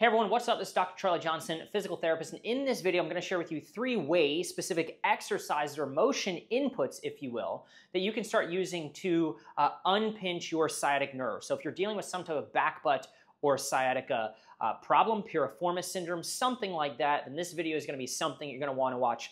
Hey everyone, what's up? This is Dr. Charlie Johnson, physical therapist, and in this video I'm going to share with you 3 ways, specific exercises or motion inputs, if you will, that you can start using to unpinch your sciatic nerve. So if you're dealing with some type of back, butt, or sciatica problem, piriformis syndrome, something like that, then this video is going to be something you're going to want to watch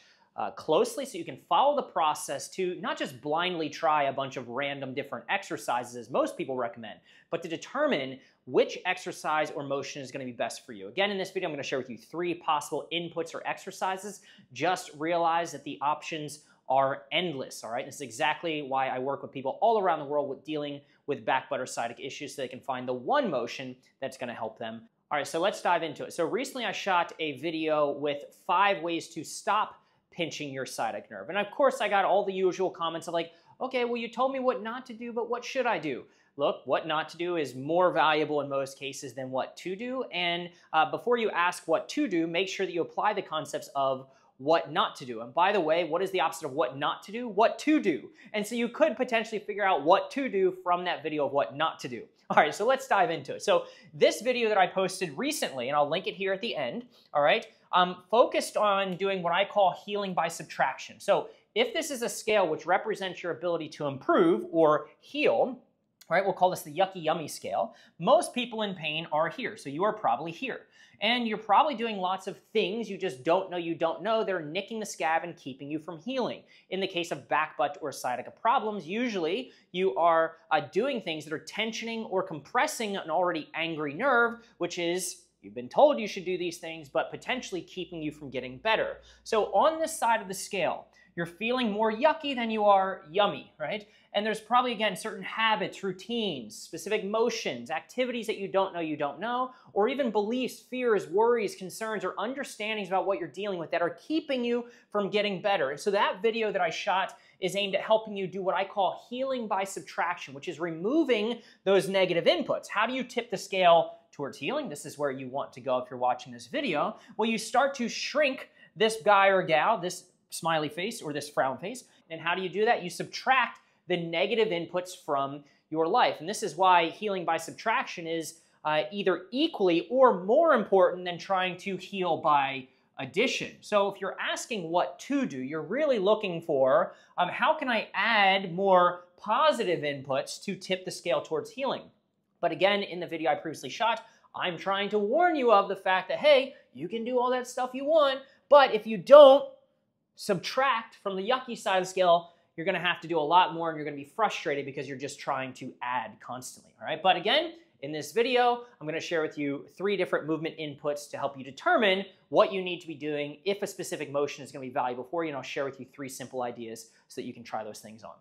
closely so you can follow the process to not just blindly try a bunch of random different exercises as most people recommend, but to determine which exercise or motion is going to be best for you. Again, in this video, I'm going to share with you 3 possible inputs or exercises. Just realize that the options are endless, all right? This is exactly why I work with people all around the world with dealing with back, butt, or sciatic issues so they can find the one motion that's going to help them. All right, so let's dive into it. So recently I shot a video with 5 ways to stop pinching your sciatic nerve. And of course, I got all the usual comments of like, okay, well, you told me what not to do, but what should I do? Look, what not to do is more valuable in most cases than what to do. And before you ask what to do, make sure that you apply the concepts of what not to do. And by the way, what is the opposite of what not to do? What to do. And so you could potentially figure out what to do from that video of what not to do. All right, so let's dive into it. So this video that I posted recently, and I'll link it here at the end, all right, focused on doing what I call healing by subtraction. So if this is a scale which represents your ability to improve or heal, right, we'll call this the yucky yummy scale. Most people in pain are here, so you are probably here. And you're probably doing lots of things you just don't know that are nicking the scab and keeping you from healing. In the case of back, butt, or sciatica problems, usually you are doing things that are tensioning or compressing an already angry nerve, which is, you've been told you should do these things, but potentially keeping you from getting better. So on this side of the scale, you're feeling more yucky than you are yummy, right? And there's probably, again, certain habits, routines, specific motions, activities that you don't know, or even beliefs, fears, worries, concerns, or understandings about what you're dealing with that are keeping you from getting better. And so that video that I shot is aimed at helping you do what I call healing by subtraction, which is removing those negative inputs. How do you tip the scale towards healing? This is where you want to go if you're watching this video. Well, you start to shrink this guy or gal, this smiley face or this frown face. And how do you do that? You subtract the negative inputs from your life. And this is why healing by subtraction is either equally or more important than trying to heal by addition. So if you're asking what to do, you're really looking for how can I add more positive inputs to tip the scale towards healing? But again, in the video I previously shot, I'm trying to warn you of the fact that, hey, you can do all that stuff you want, but if you don't subtract from the yucky side of the scale, you're going to have to do a lot more and you're going to be frustrated because you're just trying to add constantly, all right? But again, in this video, I'm going to share with you 3 different movement inputs to help you determine what you need to be doing if a specific motion is going to be valuable for you, and I'll share with you 3 simple ideas so that you can try those things on.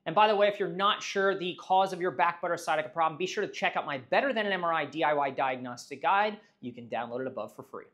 And by the way, if you're not sure the cause of your back, butt, or sciatica problem, be sure to check out my Better Than an MRI DIY diagnostic guide. You can download it above for free.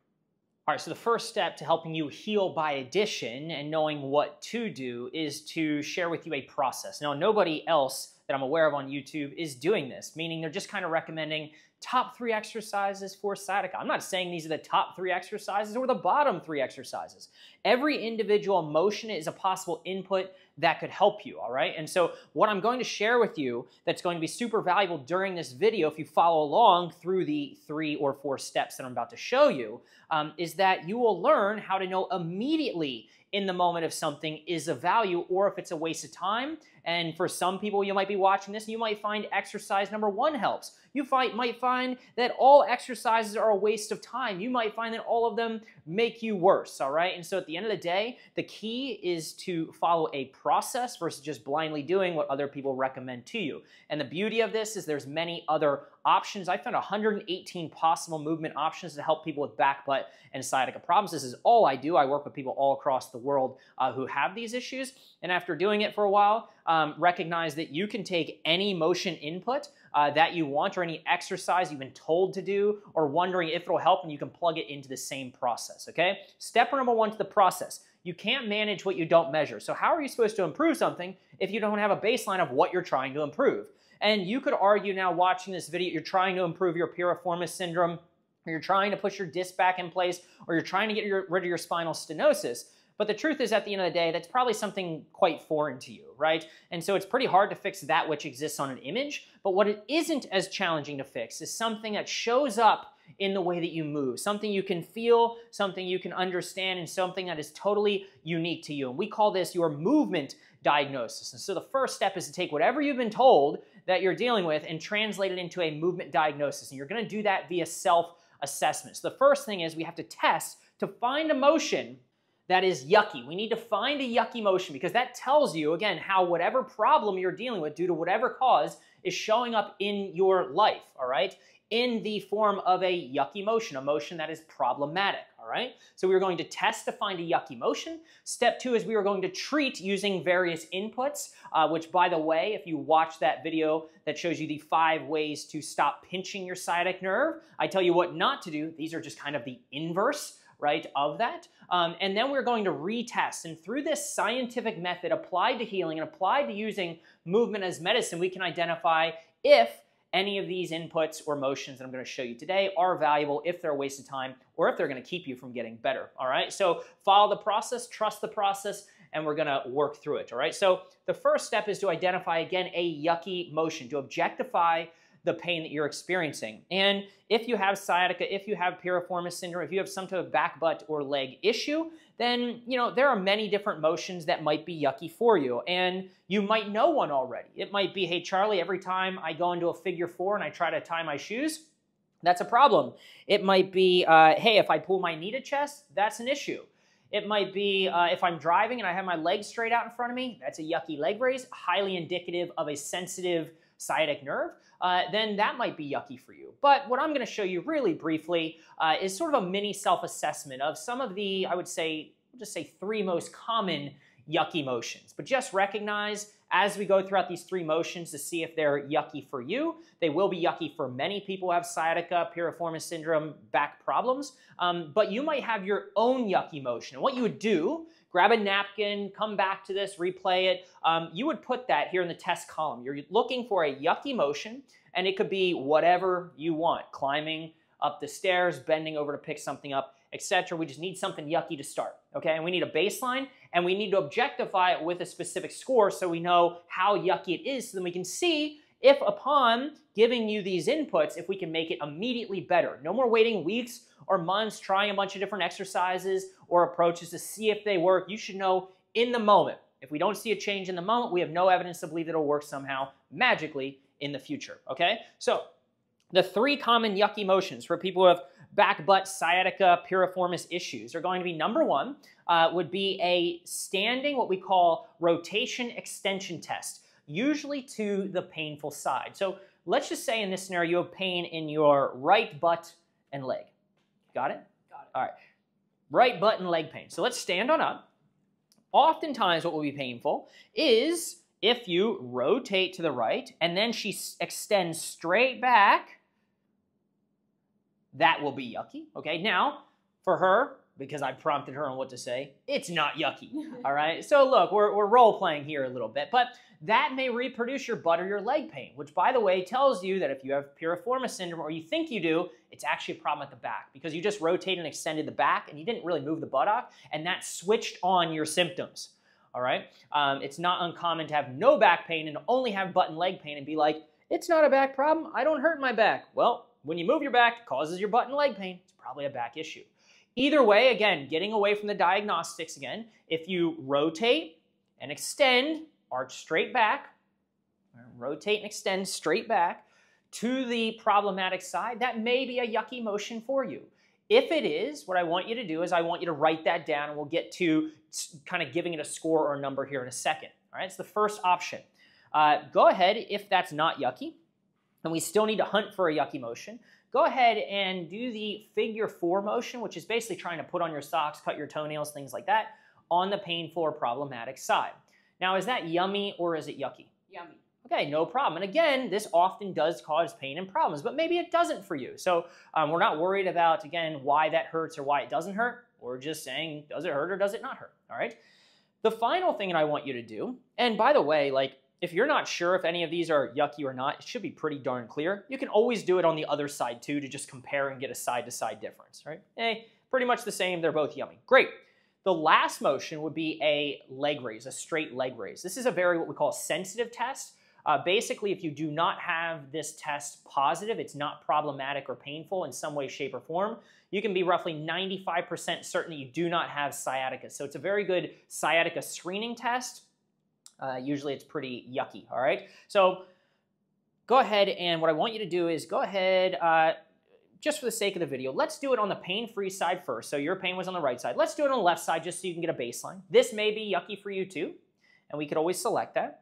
All right, so the first step to helping you heal by addition and knowing what to do is to share with you a process. Now, nobody else that I'm aware of on YouTube is doing this, meaning they're just kind of recommending top 3 exercises for sciatica. I'm not saying these are the top 3 exercises or the bottom 3 exercises. Every individual motion is a possible input that could help you, all right? And so what I'm going to share with you that's going to be super valuable during this video, if you follow along through the 3 or 4 steps that I'm about to show you, is that you will learn how to know immediately in the moment if something is of value or if it's a waste of time. And for some people, you might be watching this and you might find exercise number 1 helps. You might find that all exercises are a waste of time. You might find that all of them make you worse, all right? And so at the end of the day, the key is to follow a process versus just blindly doing what other people recommend to you. And the beauty of this is there's many other options. I found 118 possible movement options to help people with back, butt, and sciatica problems. This is all I do. I work with people all across the world who have these issues. And after doing it for a while, recognize that you can take any motion input that you want or any exercise you've been told to do or wondering if it'll help, and you can plug it into the same process, okay? Step number 1 to the process. You can't manage what you don't measure. So how are you supposed to improve something if you don't have a baseline of what you're trying to improve? And you could argue now watching this video, you're trying to improve your piriformis syndrome, or you're trying to push your disc back in place, or you're trying to get rid of your spinal stenosis. But the truth is, at the end of the day, that's probably something quite foreign to you, right? And so it's pretty hard to fix that which exists on an image. But what it isn't as challenging to fix is something that shows up in the way that you move, something you can feel, something you can understand, and something that is totally unique to you. And we call this your movement diagnosis. And so the first step is to take whatever you've been told that you're dealing with and translate it into a movement diagnosis. And you're going to do that via self-assessment. So the first thing is we have to test to find a motion that is yucky. We need to find a yucky motion because that tells you, again, how whatever problem you're dealing with due to whatever cause is showing up in your life, all right, in the form of a yucky motion, a motion that is problematic, all right? So we're going to test to find a yucky motion. Step 2 is we are going to treat using various inputs, which, by the way, if you watch that video that shows you the 5 ways to stop pinching your sciatic nerve, I tell you what not to do. These are just kind of the inverse, right, of that. And then we're going to retest. And through this scientific method applied to healing and applied to using movement as medicine, we can identify if any of these inputs or motions that I'm going to show you today are valuable, if they're a waste of time, or if they're going to keep you from getting better, all right? So follow the process, trust the process, and we're going to work through it, all right? So the first step is to identify, again, a yucky motion, to objectify the pain that you're experiencing. And if you have sciatica, if you have piriformis syndrome, if you have some type of back, butt, or leg issue, then, you know, there are many different motions that might be yucky for you. And you might know one already. It might be, hey, Charlie, every time I go into a figure 4 and I try to tie my shoes, that's a problem. It might be, hey, if I pull my knee to chest, that's an issue. It might be if I'm driving and I have my legs straight out in front of me, that's a yucky leg raise, highly indicative of a sensitive sciatic nerve. Then that might be yucky for you. But what I'm going to show you really briefly is sort of a mini self-assessment of some of the, I would say, we'll just say 3 most common yucky motions. But just recognize as we go throughout these 3 motions to see if they're yucky for you. They will be yucky for many people who have sciatica, piriformis syndrome, back problems. But you might have your own yucky motion. And what you would do, grab a napkin, come back to this, replay it. You would put that here in the test column. You're looking for a yucky motion, and it could be whatever you want. Climbing up the stairs, bending over to pick something up, etc. We just need something yucky to start, okay? And we need a baseline, and we need to objectify it with a specific score so we know how yucky it is, so then we can see if upon giving you these inputs, if we can make it immediately better. No more waiting weeks or months trying a bunch of different exercises or approaches to see if they work. You should know in the moment. If we don't see a change in the moment, we have no evidence to believe that it'll work somehow magically in the future, okay? So the 3 common yucky motions for people who have back, butt, sciatica, piriformis issues are going to be, number 1, would be a standing, what we call rotation extension test, usually to the painful side. So let's just say in this scenario you have pain in your right butt and leg. Got it? Got it. All right. Right butt and leg pain. So let's stand on up. Oftentimes what will be painful is if you rotate to the right and then she extends straight back. That will be yucky, okay? Now, for her, because I prompted her on what to say, it's not yucky, all right? So look, we're role-playing here a little bit, but that may reproduce your butt or your leg pain, which, by the way, tells you that if you have piriformis syndrome, or you think you do, it's actually a problem at the back, because you just rotated and extended the back, and you didn't really move the buttock, and that switched on your symptoms, all right? It's not uncommon to have no back pain and only have butt and leg pain and be like, it's not a back problem, I don't hurt my back. Well, when you move your back, it causes your butt and leg pain. It's probably a back issue. Either way, again, getting away from the diagnostics again, if you rotate and extend, arch straight back, rotate and extend straight back to the problematic side, that may be a yucky motion for you. If it is, what I want you to do is I want you to write that down, and we'll get to kind of giving it a score or a number here in a second. All right, it's the first option. Go ahead, if that's not yucky, and we still need to hunt for a yucky motion, go ahead and do the figure 4 motion, which is basically trying to put on your socks, cut your toenails, things like that, on the painful or problematic side. Now, is that yummy or is it yucky? Yummy. Okay, no problem. And again, this often does cause pain and problems, but maybe it doesn't for you. So we're not worried about, again, why that hurts or why it doesn't hurt. We're just saying, does it hurt or does it not hurt? All right? The final thing that I want you to do, and by the way, like, if you're not sure if any of these are yucky or not, it should be pretty darn clear. You can always do it on the other side too to just compare and get a side-to-side difference, right? Pretty much the same. They're both yummy. Great. The last motion would be a leg raise, a straight leg raise. This is a very what we call sensitive test. Basically, if you do not have this test positive, it's not problematic or painful in some way, shape, or form, you can be roughly 95% certain that you do not have sciatica. So it's a very good sciatica screening test. Usually it's pretty yucky, all right? So go ahead, and what I want you to do is go ahead, just for the sake of the video, let's do it on the pain-free side first. So your pain was on the right side. Let's do it on the left side just so you can get a baseline. This may be yucky for you too, and we could always select that.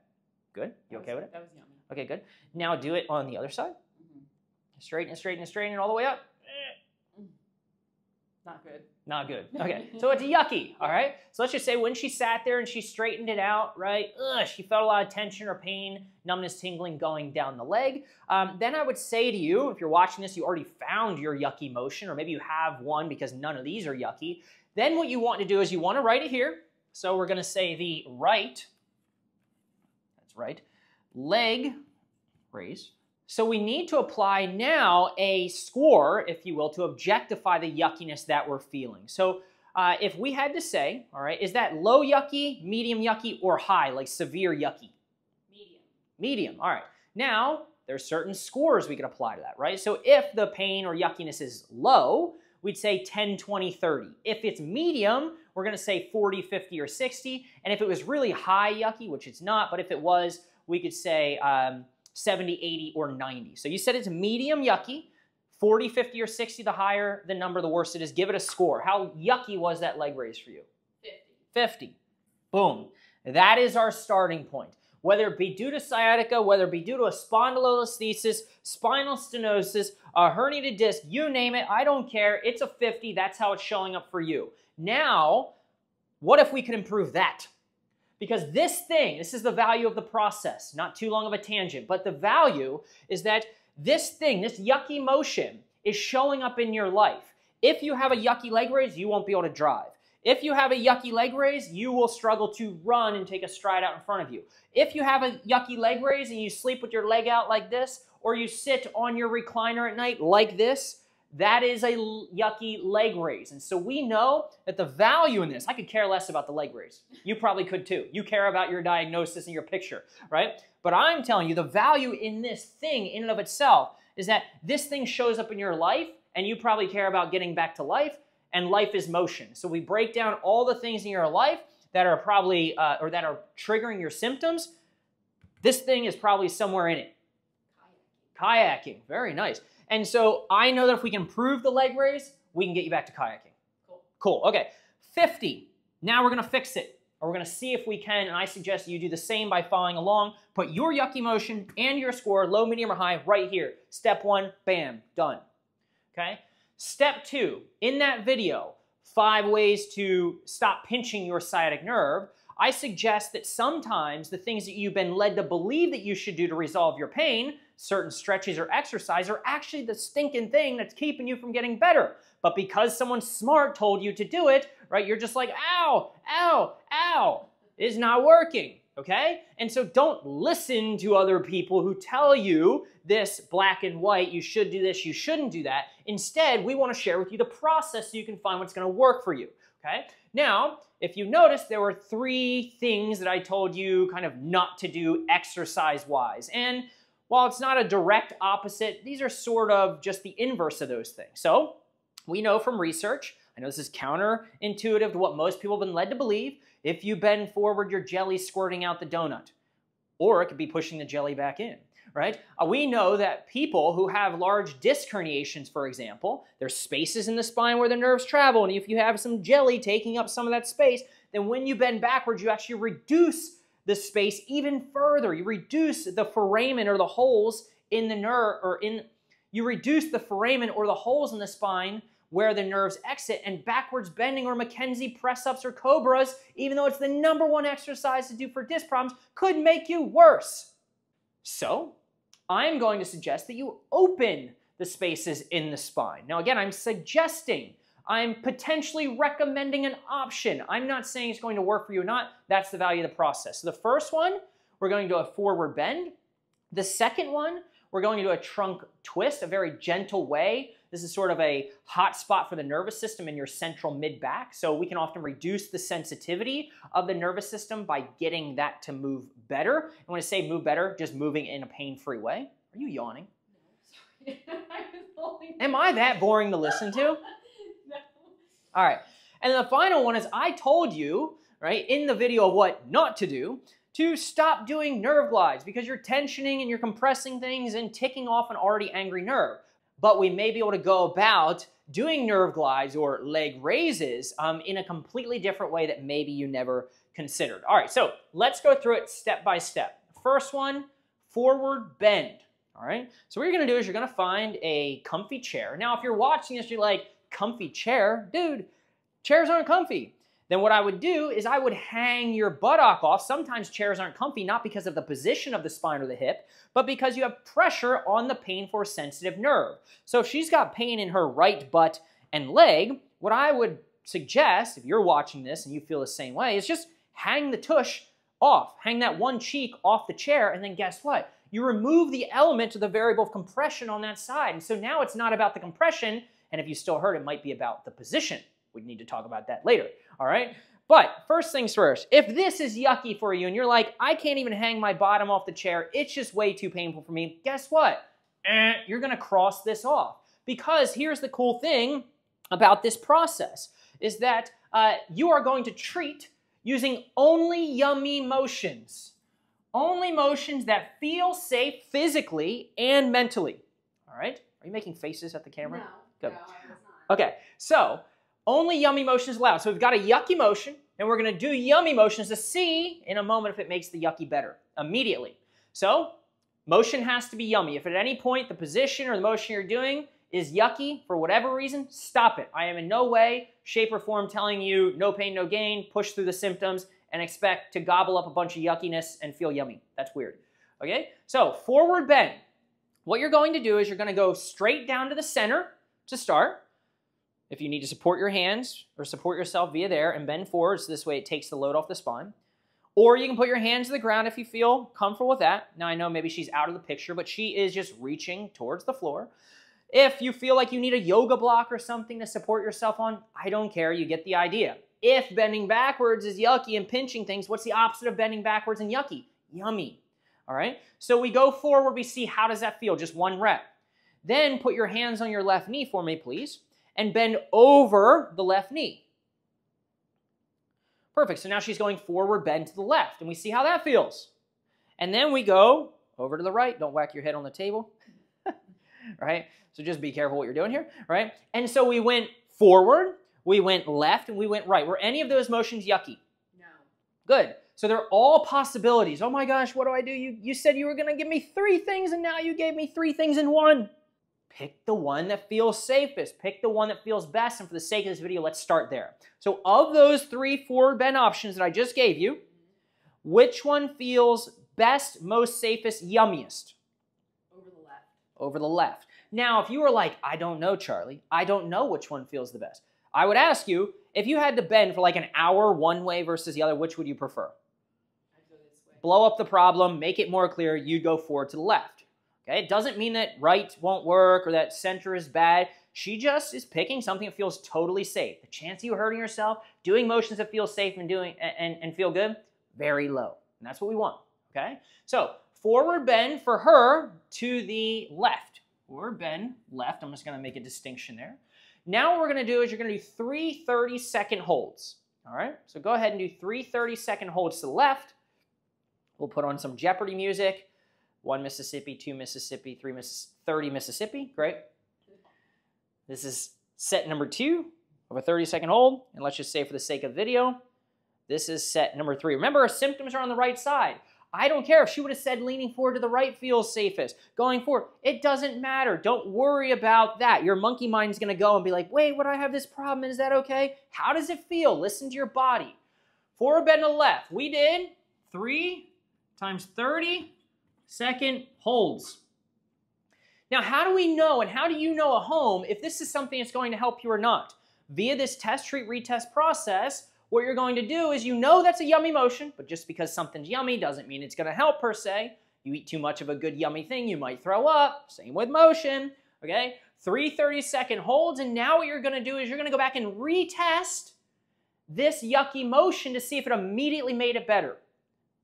Good? You okay with it? That was yummy. Okay, good. Now do it on the other side. Straighten it, straighten it, straighten it all the way up. Not good. Not good. Okay, so it's yucky, all right? So let's just say when she sat there and she straightened it out, right? She felt a lot of tension or pain, numbness, tingling going down the leg. Then I would say to you, if you're watching this, you already found your yucky motion, or maybe you have one because none of these are yucky. Then what you want to do is you want to write it here. So we're going to say the right, that's right, leg raise. So we need to apply now a score, if you will, to objectify the yuckiness that we're feeling. So if we had to say, all right, is that low yucky, medium yucky, or high, like severe yucky? Medium. Medium, all right. Now, there's certain scores we can apply to that, right? So if the pain or yuckiness is low, we'd say 10, 20, 30. If it's medium, we're going to say 40, 50, or 60. And if it was really high yucky, which it's not, but if it was, we could say 70, 80, or 90. So you said it's medium yucky, 40, 50, or 60, the higher the number, the worse it is. Give it a score. How yucky was that leg raise for you? 50. 50. Boom. That is our starting point. Whether it be due to sciatica, whether it be due to a spondylolisthesis, spinal stenosis, a herniated disc, you name it, I don't care. It's a 50. That's how it's showing up for you. Now, what if we could improve that? Because this thing, this is the value of the process, not too long of a tangent, but the value is that this thing, this yucky motion is showing up in your life. If you have a yucky leg raise, you won't be able to drive. If you have a yucky leg raise, you will struggle to run and take a stride out in front of you. If you have a yucky leg raise and you sleep with your leg out like this, or you sit on your recliner at night like this, that is a yucky leg raise. And so we know that the value in this, I could care less about the leg raise. You probably could too. You care about your diagnosis and your picture, right? But I'm telling you the value in this thing in and of itself is that this thing shows up in your life and you probably care about getting back to life, and life is motion. So we break down all the things in your life that are probably, or that are triggering your symptoms. This thing is probably somewhere in it. Kayaking. Very nice. And so I know that if we can improve the leg raise, we can get you back to kayaking. Cool. Cool. Okay. 50. Now we're going to fix it. Or we're going to see if we can, and I suggest you do the same by following along. Put your yucky motion and your score, low, medium, or high, right here. Step 1, bam, done. Okay? Step 2, in that video, 5 ways to stop pinching your sciatic nerve, I suggest that sometimes the things that you've been led to believe that you should do to resolve your pain, certain stretches or exercise, are actually the stinking thing that's keeping you from getting better. But because someone smart told you to do it, right, you're just like, ow, ow, ow, it's not working, okay? And so don't listen to other people who tell you this black and white, you should do this, you shouldn't do that. Instead, we want to share with you the process so you can find what's going to work for you, okay? Now, if you notice, there were 3 things that I told you kind of not to do exercise-wise. And while it's not a direct opposite, these are sort of just the inverse of those things. So we know from research, I know this is counterintuitive to what most people have been led to believe, if you bend forward, your jelly's squirting out the donut. Or it could be pushing the jelly back in, right? We know that people who have large disc herniations, for example, there's spaces in the spine where the nerves travel, and if you have some jelly taking up some of that space, then when you bend backwards, you actually reduce the space even further. You reduce the foramen or the holes in the nerve, you reduce the foramen or the holes in the spine where the nerves exit, and backwards bending or Mackenzie press-ups or cobras, even though it's the #1 exercise to do for disc problems, could make you worse. So I'm going to suggest that you open the spaces in the spine. Now again, I'm suggesting, I'm potentially recommending an option. I'm not saying it's going to work for you or not. That's the value of the process. So the first one, we're going to do a forward bend. The second one, we're going to do a trunk twist, a very gentle way This is sort of a hot spot for the nervous system in your central mid-back, so we can often reduce the sensitivity of the nervous system by getting that to move better. And when I say move better, just moving in a pain-free way. Are you yawning? No, sorry. Am I that boring to listen to? No. All right. And then the final one is I told you, right, in the video of what not to do, to stop doing nerve glides because you're tensioning and you're compressing things and ticking off an already angry nerve. But we may be able to go about doing nerve glides or leg raises in a completely different way that maybe you never considered. All right, so let's go through it step by step. First one, forward bend. All right, so what you're gonna do is you're gonna find a comfy chair. Now, if you're watching this, you're like, comfy chair? Dude, chairs aren't comfy. Then what I would do is I would hang your buttock off. Sometimes chairs aren't comfy, not because of the position of the spine or the hip, but because you have pressure on the pain force sensitive nerve. So if she's got pain in her right butt and leg, what I would suggest, if you're watching this and you feel the same way, is just hang the tush off. Hang that one cheek off the chair, and then guess what? You remove the element of the variable of compression on that side. And so now it's not about the compression, and if you still hurt, it might be about the position. We need to talk about that later, all right? But first things first, if this is yucky for you and you're like, I can't even hang my bottom off the chair, it's just way too painful for me, guess what? You're gonna cross this off. Because here's the cool thing about this process, is that you are going to treat using only yummy motions. Only motions that feel safe physically and mentally, all right? Are you making faces at the camera? No, Good. no, I was not. Okay, so only yummy motions allowed. So we've got a yucky motion, and we're going to do yummy motions to see in a moment if it makes the yucky better immediately. So motion has to be yummy. If at any point the position or the motion you're doing is yucky for whatever reason, stop it. I am in no way, shape, or form telling you no pain, no gain, push through the symptoms, and expect to gobble up a bunch of yuckiness and feel yummy. That's weird. Okay, so forward bend. What you're going to do is you're going to go straight down to the center to start. If you need to support your hands or support yourself via there and bend forward, so this way it takes the load off the spine. Or you can put your hands to the ground if you feel comfortable with that. Now I know maybe she's out of the picture, but she is just reaching towards the floor. If you feel like you need a yoga block or something to support yourself on, I don't care, you get the idea. If bending backwards is yucky and pinching things, what's the opposite of bending backwards and yucky? Yummy. All right, so we go forward, we see how does that feel, just one rep. Then put your hands on your left knee for me, please, and bend over the left knee. Perfect, so now she's going forward, bend to the left, and we see how that feels. And then we go over to the right. Don't whack your head on the table, right? So just be careful what you're doing here, right? And so we went forward, we went left, and we went right. Were any of those motions yucky? No. Good. So they're all possibilities. Oh my gosh, what do I do? You said you were going to give me 3 things, and now you gave me 3 things in one. Pick the one that feels safest. Pick the one that feels best. And for the sake of this video, let's start there. So of those 3 forward bend options that I just gave you, which one feels best, most safest, yummiest? Over the left. Over the left. Now, if you were like, I don't know, Charlie, I don't know which one feels the best, I would ask you, if you had to bend for like an hour one way versus the other, which would you prefer? I'd go this way. Blow up the problem, make it more clear, you'd go forward to the left. Okay? It doesn't mean that right won't work or that center is bad. She just is picking something that feels totally safe. The chance of you hurting yourself, doing motions that feel safe and feel good, very low. And that's what we want. Okay? So forward bend for her to the left. Forward bend left. I'm just going to make a distinction there. Now what we're going to do is you're going to do 3 30-second holds. All right? So go ahead and do 3 30-second holds to the left. We'll put on some Jeopardy music. 1 Mississippi, 2 Mississippi, 30 Mississippi. Great. This is set number 2 of a 30-second hold. And let's just say for the sake of video, this is set number 3. Remember, our symptoms are on the right side. I don't care if she would have said leaning forward to the right feels safest. Going forward, it doesn't matter. Don't worry about that. Your monkey mind's going to go and be like, wait, would I have this problem? Is that okay? How does it feel? Listen to your body. Forward bend to the left. We did 3 times 30-second holds. Now, how do we know and how do you know at home if this is something that's going to help you or not? Via this test, treat, retest process, what you're going to do is you know that's a yummy motion, but just because something's yummy doesn't mean it's going to help per se. You eat too much of a good yummy thing, you might throw up. Same with motion, okay? 3 30-second holds, and now what you're going to do is you're going to go back and retest this yucky motion to see if it immediately made it better.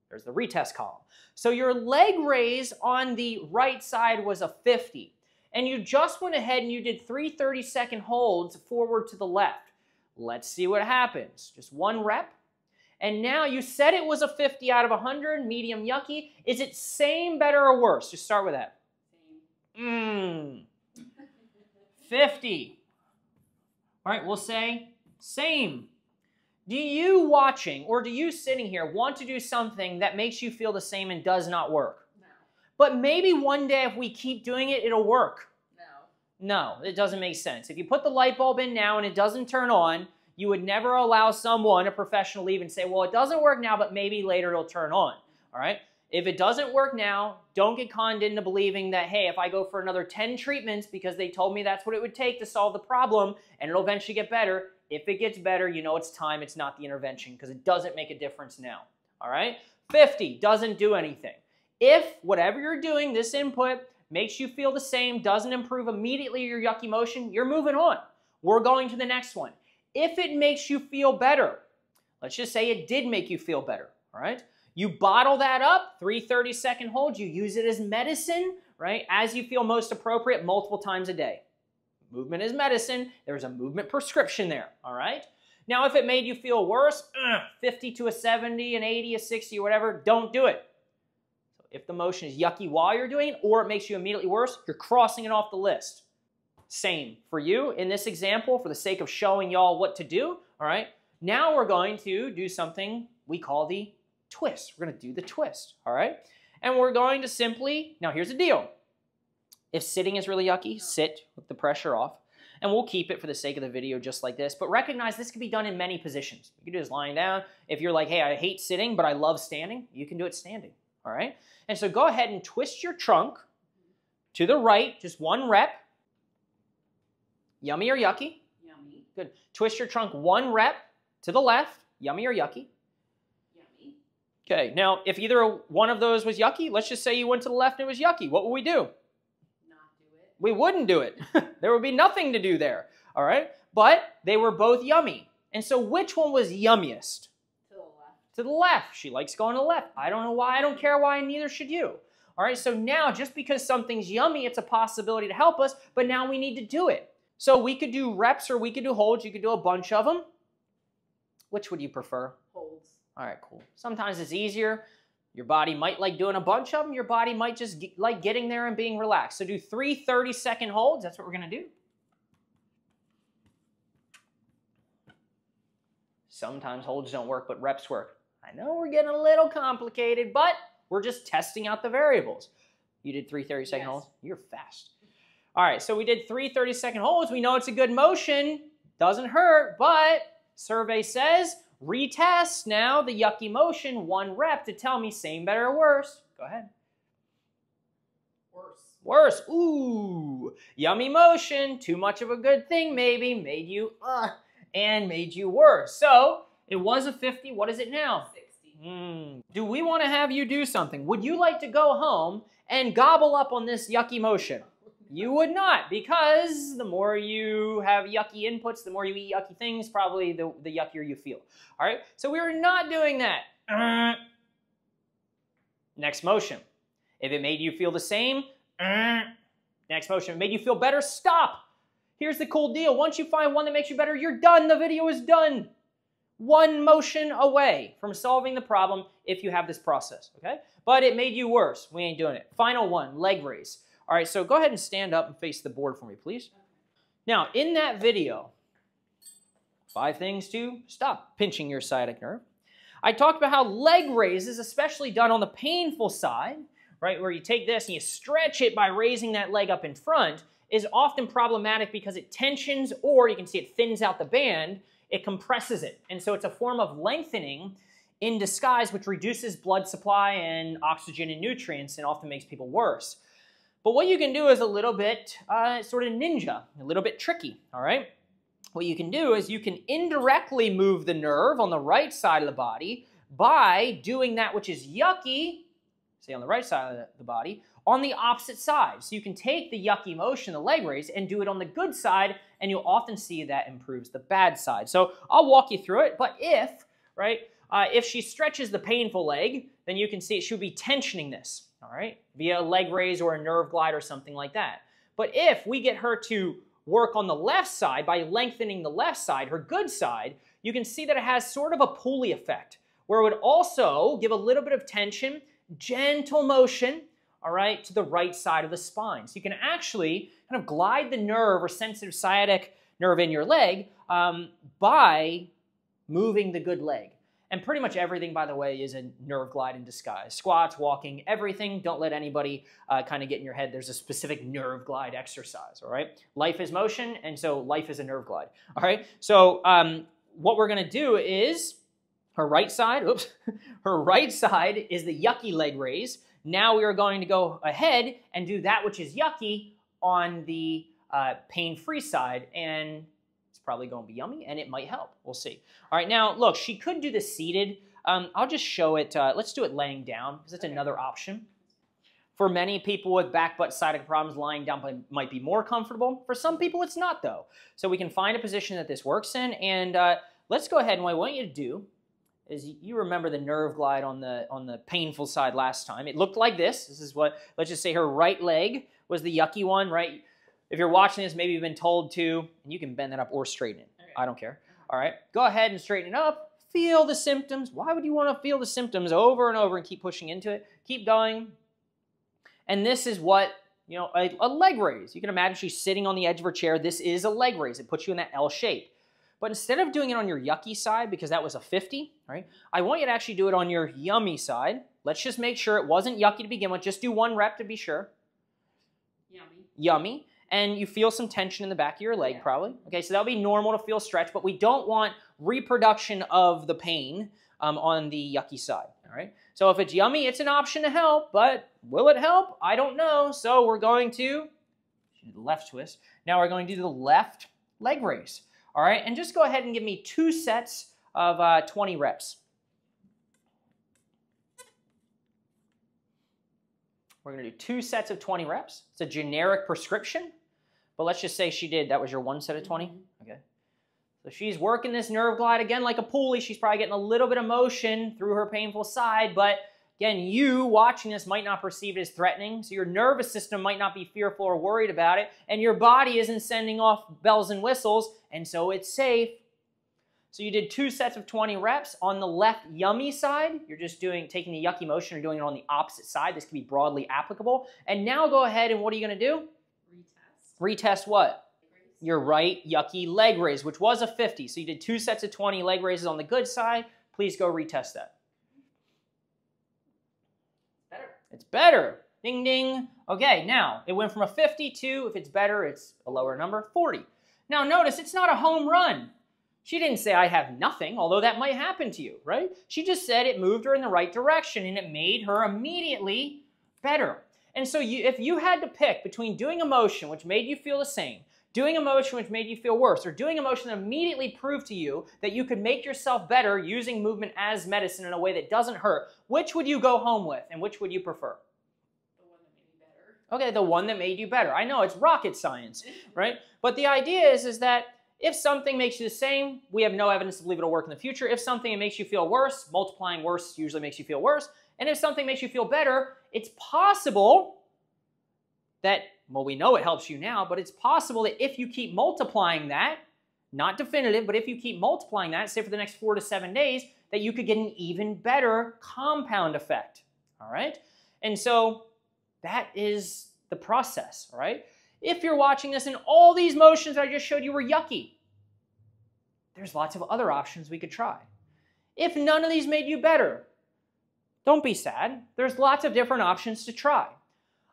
There's the retest column. So your leg raise on the right side was a 50, and you just went ahead and you did 3 30-second holds forward to the left. Let's see what happens. Just 1 rep. And now you said it was a 50 out of 100, medium yucky. Is it same, better, or worse? Just start with that. Same. 50. All right, we'll say same. Do you watching or do you sitting here want to do something that makes you feel the same and does not work? No. But maybe one day if we keep doing it, it'll work. No. No, it doesn't make sense. If you put the light bulb in now and it doesn't turn on, you would never allow someone, a professional, leave and say, well, it doesn't work now, but maybe later it'll turn on, all right? If it doesn't work now, don't get conned into believing that, hey, if I go for another 10 treatments because they told me that's what it would take to solve the problem and it'll eventually get better, if it gets better, you know it's time, it's not the intervention because it doesn't make a difference now, all right? 50 doesn't do anything. If whatever you're doing, this input, makes you feel the same, doesn't improve immediately your yucky motion, you're moving on. We're going to the next one. If it makes you feel better, let's just say it did make you feel better, all right? You bottle that up, 3 30-second holds, you use it as medicine, right? As you feel most appropriate, multiple times a day. Movement is medicine. There's a movement prescription there, all right? Now, if it made you feel worse, 50 to a 70, an 80, a 60, or whatever, don't do it. So if the motion is yucky while you're doing it, or it makes you immediately worse, you're crossing it off the list. Same for you in this example, for the sake of showing y'all what to do, all right? Now we're going to do something we call the twist. We're going to do the twist, all right? And we're going to simply, now here's the deal. If sitting is really yucky, sit with the pressure off, and we'll keep it for the sake of the video just like this, but recognize this can be done in many positions. You can do this lying down. If you're like, hey, I hate sitting, but I love standing, you can do it standing, all right? And so go ahead and twist your trunk to the right, just 1 rep. Yummy or yucky? Yummy. Good. Twist your trunk 1 rep to the left. Yummy or yucky? Yummy. Okay, now if either one of those was yucky, let's just say you went to the left and it was yucky. What would we do? Not do it. We wouldn't do it. There would be nothing to do there, all right? But they were both yummy. And so which one was yummiest? To the left. To the left. She likes going to the left. I don't know why. I don't care why. Neither should you. All right, so now just because something's yummy, it's a possibility to help us, but now we need to do it. So we could do reps or we could do holds. You could do a bunch of them. Which would you prefer? Holds. All right, cool. Sometimes it's easier. Your body might like doing a bunch of them. Your body might just like getting there and being relaxed. So do 3 30-second holds. That's what we're going to do. Sometimes holds don't work, but reps work. I know we're getting a little complicated, but we're just testing out the variables. You did 3 30-second holds? You're fast. All right, so we did 3 30-second holds. We know it's a good motion. Doesn't hurt, but survey says retest now the yucky motion 1 rep to tell me same, better, or worse. Go ahead. Worse. Worse. Ooh. Yummy motion. Too much of a good thing maybe. Made you and made you worse. So it was a 50. What is it now? 60. Do we want to have you do something? Would you like to go home and gobble up on this yucky motion? You would not, because the more you have yucky inputs, the more you eat yucky things, probably the yuckier you feel. All right, so we are not doing that. Next motion. If it made you feel the same, next motion. If it made you feel better, stop. Here's the cool deal. Once you find one that makes you better, you're done. The video is done. 1 motion away from solving the problem if you have this process, okay? But it made you worse. We ain't doing it. Final one, leg raise. All right, so go ahead and stand up and face the board for me, please. Now, in that video, 5 things to stop pinching your sciatic nerve. I talked about how leg raises, especially done on the painful side, right, where you take this and you stretch it by raising that leg up in front, is often problematic because it tensions, or you can see it thins out the band, it compresses it. And so it's a form of lengthening in disguise, which reduces blood supply and oxygen and nutrients and often makes people worse. But what you can do is a little bit sort of ninja, a little bit tricky, all right? What you can do is you can indirectly move the nerve on the right side of the body by doing that which is yucky, say on the right side of the body, on the opposite side. So you can take the yucky motion, the leg raise, and do it on the good side, and you'll often see that improves the bad side. So I'll walk you through it, but if she stretches the painful leg, then you can see she would be tensioning this, all right, via a leg raise or a nerve glide or something like that. But if we get her to work on the left side by lengthening the left side, her good side, you can see that it has sort of a pulley effect, where it would also give a little bit of tension, gentle motion, all right, to the right side of the spine. So you can actually kind of glide the nerve or sensitive sciatic nerve in your leg by moving the good leg. And pretty much everything, by the way, is a nerve glide in disguise. Squats, walking, everything. Don't let anybody kind of get in your head there's a specific nerve glide exercise, all right? Life is motion, and so life is a nerve glide, all right? So what we're going to do is her right side, her right side is the yucky leg raise. Now we are going to go ahead and do that which is yucky on the pain-free side, and it's probably going to be yummy, and it might help. We'll see. All right, now, look, she could do this seated. I'll just show it. Let's do it laying down, because it's another option. For many people with back, butt, sciatic problems, lying down might be more comfortable. For some people, it's not, though. So we can find a position that this works in, and let's go ahead, and what I want you to do is you remember the nerve glide on the painful side last time. It looked like this. This is what, let's just say her right leg was the yucky one, right? If you're watching this, maybe you've been told to, and you can bend that up or straighten it. Okay. I don't care. All right, go ahead and straighten it up. Feel the symptoms. Why would you want to feel the symptoms over and over and keep pushing into it? Keep going. And this is what, you know, a leg raise. You can imagine she's sitting on the edge of her chair. This is a leg raise. It puts you in that L shape. But instead of doing it on your yucky side, because that was a 50, right? I want you to actually do it on your yummy side. Let's just make sure it wasn't yucky to begin with. Just do one rep to be sure. Yummy. Yummy. And you feel some tension in the back of your leg, probably. Okay, so that'll be normal to feel stretch, but we don't want reproduction of the pain on the yucky side, all right? So if it's yummy, it's an option to help, but will it help? I don't know. So we're going to do the left twist. Now we're going to do the left leg raise, all right? And just go ahead and give me 2 sets of 20 reps. We're going to do 2 sets of 20 reps. It's a generic prescription. But let's just say she did. That was your 1 set of 20? Okay. So she's working this nerve glide again like a pulley. She's probably getting a little bit of motion through her painful side. But again, you watching this might not perceive it as threatening. So your nervous system might not be fearful or worried about it. And your body isn't sending off bells and whistles. And so it's safe. So you did 2 sets of 20 reps. On the left yummy side, you're just taking the yucky motion and doing it on the opposite side. This can be broadly applicable. And now go ahead and what are you going to do? Retest what? Your right yucky leg raise, which was a 50. So you did 2 sets of 20 leg raises on the good side. Please go retest that. Better. It's better. Ding, ding. Okay, now it went from a 50 to, if it's better, it's a lower number, 40. Now notice, it's not a home run. She didn't say I have nothing, although that might happen to you, right? She just said it moved her in the right direction and it made her immediately better. And so if you had to pick between doing a motion which made you feel the same, doing a motion which made you feel worse, or doing a motion that immediately proved to you that you could make yourself better using movement as medicine in a way that doesn't hurt, which would you go home with and which would you prefer? The one that made me better. Okay, the one that made you better. I know, it's rocket science, right? But the idea is that if something makes you the same, we have no evidence to believe it'll work in the future. If something makes you feel worse, multiplying worse usually makes you feel worse. And if something makes you feel better, it's possible that, well, we know it helps you now, but it's possible that if you keep multiplying that, not definitive, but if you keep multiplying that, say for the next 4 to 7 days, that you could get an even better compound effect, all right? And so that is the process, all right? If you're watching this and all these motions I just showed you were yucky, there's lots of other options we could try. If none of these made you better, don't be sad. There's lots of different options to try.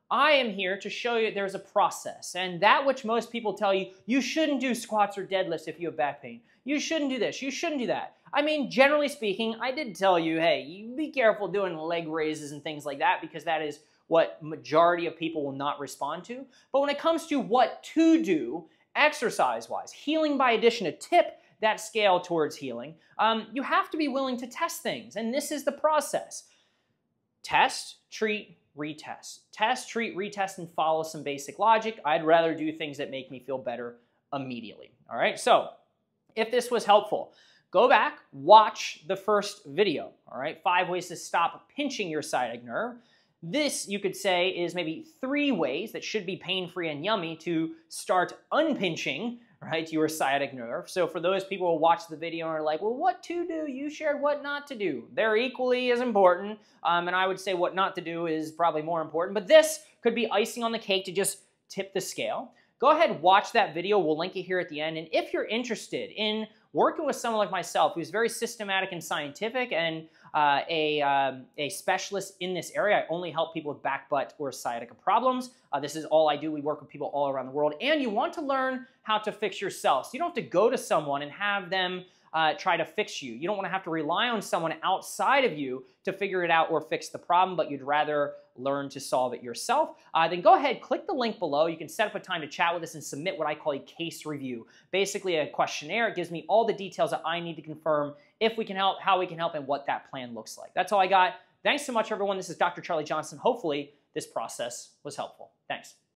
I am here to show you there's a process, and that which most people tell you, you shouldn't do squats or deadlifts if you have back pain. You shouldn't do this. You shouldn't do that. I mean, generally speaking, I did tell you, hey, you be careful doing leg raises and things like that because that is what majority of people will not respond to. But when it comes to what to do exercise-wise, healing by addition to tip that scale towards healing, you have to be willing to test things, and this is the process. Test, treat, retest. Test, treat, retest, and follow some basic logic. I'd rather do things that make me feel better immediately. All right, so if this was helpful, go back, watch the first video. All right, 5 ways to stop pinching your sciatic nerve. This, you could say, is maybe 3 ways that should be pain-free and yummy to start unpinching, right, your sciatic nerve. So for those people who watch the video and are like, well, what to do? You shared what not to do. They're equally as important, and I would say what not to do is probably more important, but this could be icing on the cake to just tip the scale. Go ahead, watch that video. We'll link it here at the end, and if you're interested in working with someone like myself who's very systematic and scientific and a specialist in this area. I only help people with back, butt, or sciatica problems. This is all I do. We work with people all around the world. And you want to learn how to fix yourself. So you don't have to go to someone and have them try to fix you. You don't want to have to rely on someone outside of you to figure it out or fix the problem, but you'd rather learn to solve it yourself. Then go ahead, click the link below. You can set up a time to chat with us and submit what I call a case review. Basically a questionnaire. It gives me all the details that I need to confirm if we can help, how we can help, and what that plan looks like. That's all I got. Thanks so much, everyone. This is Dr. Charlie Johnson. Hopefully, this process was helpful. Thanks.